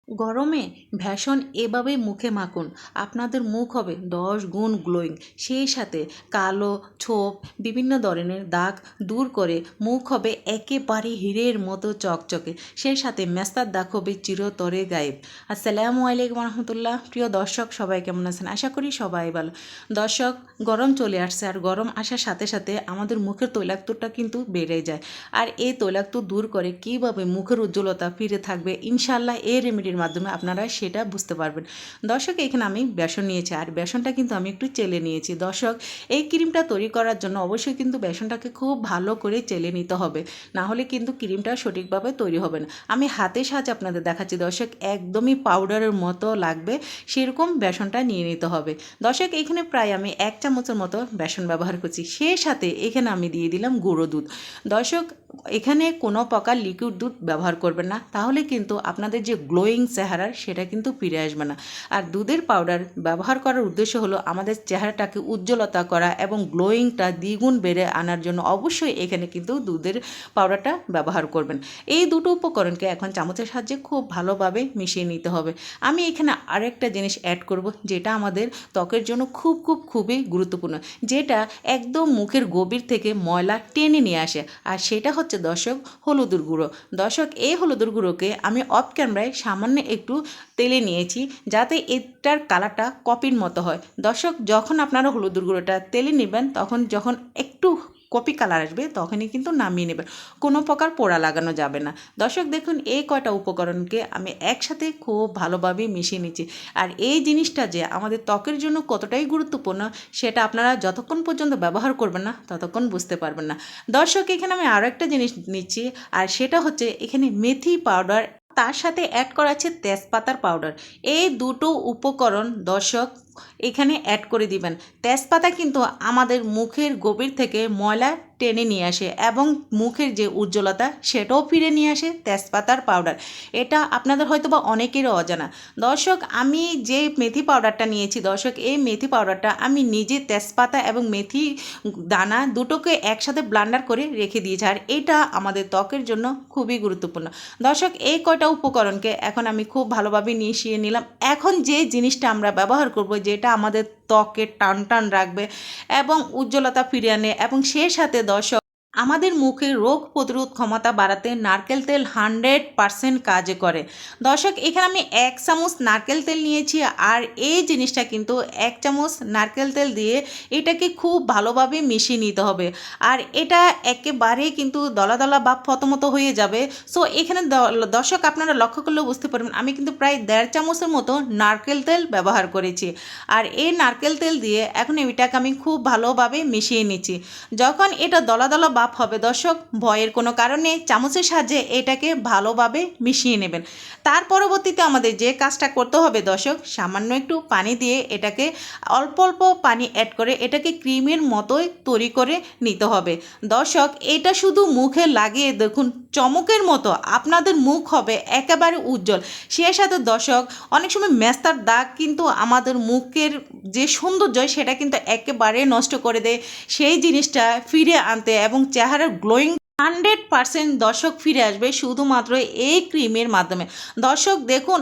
গরমে ভ্যাসন এভাবেই মুখে মাখুন, আপনাদের মুখ হবে 10 গুণ গ্লোয়িং। সেই সাথে কালো ছোপ বিভিন্ন ধরনের দাগ দূর করে মুখ হবে একেবারে হীরের মতো চকচকে। সেই সাথে মেস্তার দাগ হবে চিরতরে গায়েব। আসসালামু আলাইকুম রহমতুল্লাহ। প্রিয় দর্শক, সবাই কেমন আছেন? আশা করি সবাই ভালো। দর্শক, গরম চলে আসছে, আর গরম আসার সাথে সাথে আমাদের মুখের তৈলাক্তটা কিন্তু বেড়ে যায়। আর এই তৈলাক্ত দূর করে কীভাবে মুখের উজ্জ্বলতা ফিরে থাকবে ইনশাল্লাহ এই রেমেডির মাধ্যমে আপনারা সেটা বুঝতে পারবেন। দর্শক, এখানে আমি বেসন নিয়েছি, আর বেসনটা কিন্তু আমি একটু চেলে নিয়েছি। দর্শক, এই ক্রিমটা তৈরি করার জন্য অবশ্যই কিন্তু বেসনটাকে খুব ভালো করে চেলে নিতে হবে, না হলে কিন্তু ক্রিমটা সঠিকভাবে তৈরি হবে না। আমি হাতের সাহায্যে আপনাদের দেখাচ্ছি। দর্শক, একদমই পাউডারের মতো লাগবে সেরকম বেসনটা নিয়ে নিতে হবে। দর্শক, এখানে প্রায় আমি 1 চামচের মতো বেসন ব্যবহার করছি। সেই সাথে এখানে আমি দিয়ে দিলাম গুঁড়ো দুধ। দর্শক, এখানে কোনো প্রকার লিকুইড দুধ ব্যবহার করবেন না, তাহলে কিন্তু আপনাদের যে গ্লোয়িং চেহারার সেটা কিন্তু ফিরে আসবে না। আর দুধের পাউডার ব্যবহার করার উদ্দেশ্য হলো আমাদের চেহারাটাকে উজ্জ্বলতা করা এবং গ্লোয়িংটা দ্বিগুণ বেড়ে আনার জন্য অবশ্যই এখানে কিন্তু দুধের পাউডারটা ব্যবহার করবেন। এই দুটো উপকরণকে এখন চামচের সাহায্যে খুব ভালোভাবে মিশিয়ে নিতে হবে। আমি এখানে আরেকটা জিনিস অ্যাড করব, যেটা আমাদের ত্বকের জন্য খুবই গুরুত্বপূর্ণ, যেটা একদম মুখের গভীর থেকে ময়লা টেনে নিয়ে আসে, আর সেটা হচ্ছে দর্শক হলুদের গুঁড়ো। দর্শক, এই হলুদের গুঁড়োকে আমি অফ ক্যামেরায় সামান্য একটু তেলে নিয়েছি, যাতে এটার কালারটা কপির মতো হয়। দর্শক, যখন আপনারা হলুদের গুঁড়োটা তেলে নেবেন, তখন যখন একটু কপি কালার আসবে তখনই কিন্তু নামিয়ে নেবেন, কোনো প্রকার পোড়া লাগানো যাবে না। দর্শক দেখুন, এই কয়টা উপকরণকে আমি একসাথে খুব ভালোভাবে মিশিয়ে নিচ্ছি। আর এই জিনিসটা যে আমাদের ত্বকের জন্য কতটাই গুরুত্বপূর্ণ সেটা আপনারা যতক্ষণ পর্যন্ত ব্যবহার করবেন না ততক্ষণ বুঝতে পারবেন না। দর্শক, এখানে আমি আরও একটা জিনিস নিচ্ছি, আর সেটা হচ্ছে এখানে মেথি পাউডার, তার সাথে অ্যাড করা আছে তেজপাতার পাউডার। এই দুটো উপকরণ দর্শক এখানে অ্যাড করে দিবেন। তেজপাতা কিন্তু আমাদের মুখের গভীর থেকে ময়লা টেনে নিয়ে আসে এবং মুখের যে উজ্জ্বলতা সেটাও ফিরে নিয়ে আসে তেজপাতার পাউডার। এটা আপনাদের হয়তো বা অনেকেরও অজানা। দর্শক, আমি যে মেথি পাউডারটা নিয়েছি, দর্শক এই মেথি পাউডারটা আমি নিজে তেজপাতা এবং মেথি দানা দুটোকে একসাথে ব্লান্ডার করে রেখে দিয়েছি, আর এটা আমাদের ত্বকের জন্য খুবই গুরুত্বপূর্ণ। দর্শক, এই কয়টা উপকরণকে এখন আমি খুব ভালোভাবে মিশিয়ে নিলাম। এখন যে জিনিসটা আমরা ব্যবহার করব, যেটা আমাদের ত্বকে টান টান রাখবে এবং উজ্জ্বলতা ফিরিয়ে আনে, এবং সেই সাথে দর্শক আমাদের মুখে রোগ প্রতিরোধ ক্ষমতা বাড়াতে নারকেল তেল 100% কাজ করে। দর্শক, এখানে আমি 1 চামচ নারকেল তেল নিয়েছি, আর এই জিনিসটা কিন্তু 1 চামচ নারকেল তেল দিয়ে এটাকে খুব ভালোভাবে মিশিয়ে নিতে হবে। আর এটা একেবারেই কিন্তু দলা দলা বা ফতমতো হয়ে যাবে। সো এখানে দর্শক আপনারা লক্ষ্য করলেও বুঝতে পারবেন, আমি কিন্তু প্রায় 1.5 চামচের মতো নারকেল তেল ব্যবহার করেছি। আর এই নারকেল তেল দিয়ে এখন এটাকে আমি খুব ভালোভাবে মিশিয়ে নিচ্ছি। যখন এটা দলা দলা ভাব হবে দর্শক, ভয়ের কোনো কারণে চামচের সাহায্যে এটাকে ভালোভাবে মিশিয়ে নেবেন। তার পরবর্তীতে আমাদের যে কাজটা করতে হবে দর্শক, সামান্য একটু পানি দিয়ে এটাকে অল্প অল্প পানি অ্যাড করে এটাকে ক্রিমের মতোই তৈরি করে নিতে হবে। দর্শক, এটা শুধু মুখে লাগিয়ে দেখুন, চমকের মতো আপনাদের মুখ হবে একেবারে উজ্জ্বল। সেই সাথে দর্শক, অনেক সময় মেস্তার দাগ কিন্তু আমাদের মুখের যে সৌন্দর্য সেটা কিন্তু একেবারে নষ্ট করে দেয়। সেই জিনিসটা ফিরে আনতে এবং চেহারার গ্লোয়িং 100% দর্শক ফিরে আসবে শুধুমাত্র এই ক্রিমের মাধ্যমে। দর্শক দেখুন,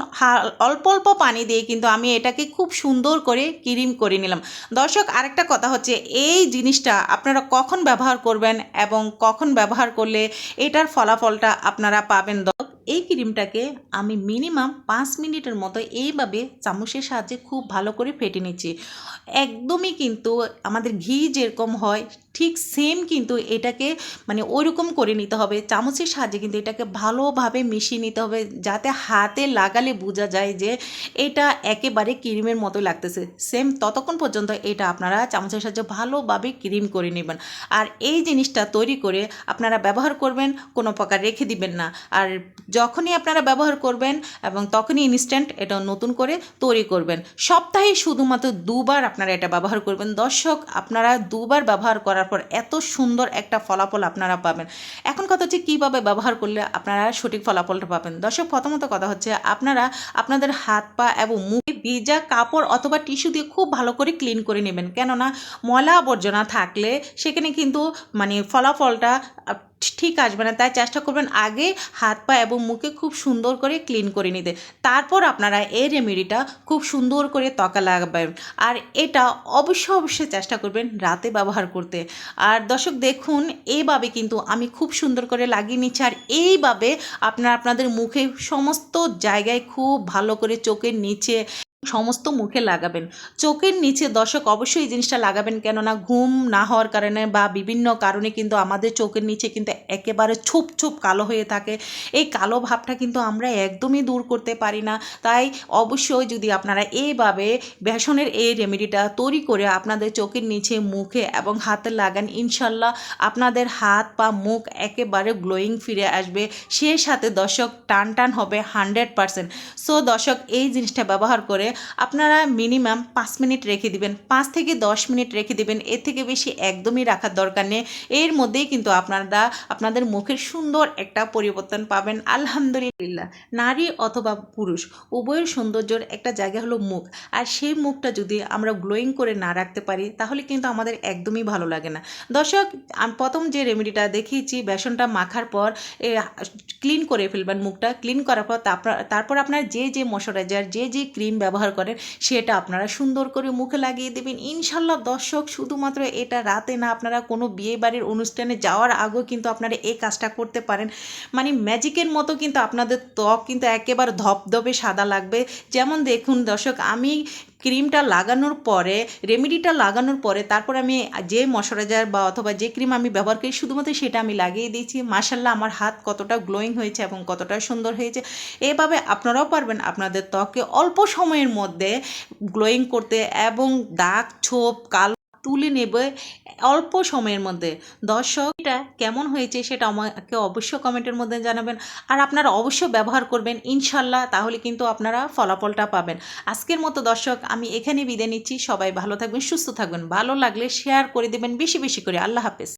অল্প অল্প পানি দিয়ে কিন্তু আমি এটাকে খুব সুন্দর করে ক্রিম করে নিলাম। দর্শক, আরেকটা কথা হচ্ছে, এই জিনিসটা আপনারা কখন ব্যবহার করবেন এবং কখন ব্যবহার করলে এটার ফলাফলটা আপনারা পাবেন। এই ক্রিমটাকে আমি মিনিমাম 5 মিনিটের মতো এইভাবে চামচের সাহায্যে খুব ভালো করে ফেটে নিচ্ছি। একদমই কিন্তু আমাদের ঘি যেরকম হয় ঠিক সেম কিন্তু এটাকে মানে ওইরকম করে নিতে হবে। চামচের সাহায্যে কিন্তু এটাকে ভালোভাবে মিশিয়ে নিতে হবে, যাতে হাতে লাগালে বোঝা যায় যে এটা একেবারে ক্রিমের মতো লাগতেছে। সেম ততক্ষণ পর্যন্ত এটা আপনারা চামচের সাহায্যে ভালোভাবে ক্রিম করে নেবেন। আর এই জিনিসটা তৈরি করে আপনারা ব্যবহার করবেন, কোনো প্রকার রেখে দিবেন না। আর যখনই আপনারা ব্যবহার করবেন এবং তখনই ইনস্ট্যান্ট এটা নতুন করে তৈরি করবেন। সপ্তাহে শুধুমাত্র 2 বার আপনারা এটা ব্যবহার করবেন। দর্শক, আপনারা 2 বার ব্যবহার করার পর এত সুন্দর একটা ফলাফল আপনারা পাবেন। এখন কথা হচ্ছে কীভাবে ব্যবহার করলে আপনারা সঠিক ফলাফলটা পাবেন। দর্শক, প্রথমত কথা হচ্ছে আপনারা আপনাদের হাত পা এবং মুখে ভিজা কাপড় অথবা টিস্যু দিয়ে খুব ভালো করে ক্লিন করে নেবেন, কেননা ময়লা আবর্জনা থাকলে সেখানে কিন্তু মানে ফলাফলটা ঠিক আসবে না। তাই চেষ্টা করবেন আগে হাত পা এবং মুখে খুব সুন্দর করে ক্লিন করে নিতে, তারপর আপনারা এই রেমেডিটা খুব সুন্দর করে ত্বকে লাগাবেন। আর এটা অবশ্যই চেষ্টা করবেন রাতে ব্যবহার করতে। আর দর্শক দেখুন, এইভাবে কিন্তু আমি খুব সুন্দর করে লাগিয়ে নিচ্ছি। আর এইভাবে আপনাদের মুখে সমস্ত জায়গায় খুব ভালো করে চোখের নিচে সমস্ত মুখে লাগাবেন। চোখের নিচে দর্শক অবশ্যই এই জিনিসটা লাগাবেন, কেননা ঘুম না হওয়ার কারণে বা বিভিন্ন কারণে কিন্তু আমাদের চোখের নিচে কিন্তু একেবারে ছোপ কালো হয়ে থাকে। এই কালো ভাবটা কিন্তু আমরা একদমই দূর করতে পারি না। তাই অবশ্যই যদি আপনারা এইভাবে বেসনের এই রেমেডিটা তৈরি করে আপনাদের চোখের নিচে, মুখে এবং হাতে লাগান, ইনশাল্লাহ আপনাদের হাত পা মুখ একেবারে গ্লোয়িং ফিরে আসবে। সেই সাথে দর্শক টান হবে 100%। সো দর্শক এই জিনিসটা ব্যবহার করে আপনারা মিনিমাম 5 মিনিট রেখে দিবেন, 5 থেকে 10 মিনিট রেখে দিবেন। এর থেকে বেশি একদমই রাখার দরকার নেই। এর মধ্যেই কিন্তু আপনারা আপনাদের মুখের সুন্দর একটা পরিবর্তন পাবেন আলহামদুলিল্লাহ। নারী অথবা পুরুষ উভয়ের সৌন্দর্যের একটা জায়গা হলো মুখ। আর সেই মুখটা যদি আমরা গ্লোয়িং করে না রাখতে পারি তাহলে কিন্তু আমাদের একদমই ভালো লাগে না। দর্শক প্রথম যে রেমেডিটা দেখিয়েছি, বেসনটা মাখার পর ক্লিন করে ফেলবেন মুখটা। ক্লিন করার পর তারপর আপনার যে ময়শ্চারাইজার যে ক্রিম ব্যবহার করেন সেটা আপনারা সুন্দর করে মুখে লাগিয়ে দেবেন ইনশাল্লাহ। দর্শক শুধুমাত্র এটা রাতে না, আপনারা কোনো বিয়ে বাড়ির অনুষ্ঠানে যাওয়ার আগেও কিন্তু আপনারা এই কাজটা করতে পারেন। মানে ম্যাজিকের মতো কিন্তু আপনাদের ত্বক কিন্তু একেবারে ধপধপে সাদা লাগবে। যেমন দেখুন দর্শক, আমি ক্রিমটা লাগানোর পরে, রেমেডিটা লাগানোর পরে তারপর আমি যে ময়শ্চারাইজার বা অথবা যে ক্রিম আমি ব্যবহার করি শুধুমাত্র সেটা আমি লাগিয়ে দিয়েছি। মাশাআল্লাহ আমার হাত কতটা গ্লোয়িং হয়েছে এবং কতটা সুন্দর হয়েছে। এভাবে আপনারাও পারবেন আপনাদের ত্বককে অল্প সময়ের মধ্যে গ্লোয়িং করতে এবং দাগ ছোপ কালো তুলে নেবে অল্প সময়ের মধ্যে। দর্শক এটা কেমন হয়েছে সেটা আমাকে অবশ্যই কমেন্টের মধ্যে জানাবেন। আর আপনারা অবশ্যই ব্যবহার করবেন ইনশাল্লাহ, তাহলে কিন্তু আপনারা ফলাফলটা পাবেন। আজকের মতো দর্শক আমি এখানে বিদায় নিচ্ছি। সবাই ভালো থাকবেন, সুস্থ থাকবেন। ভালো লাগলে শেয়ার করে দেবেন বেশি করে। আল্লাহ হাফেজ।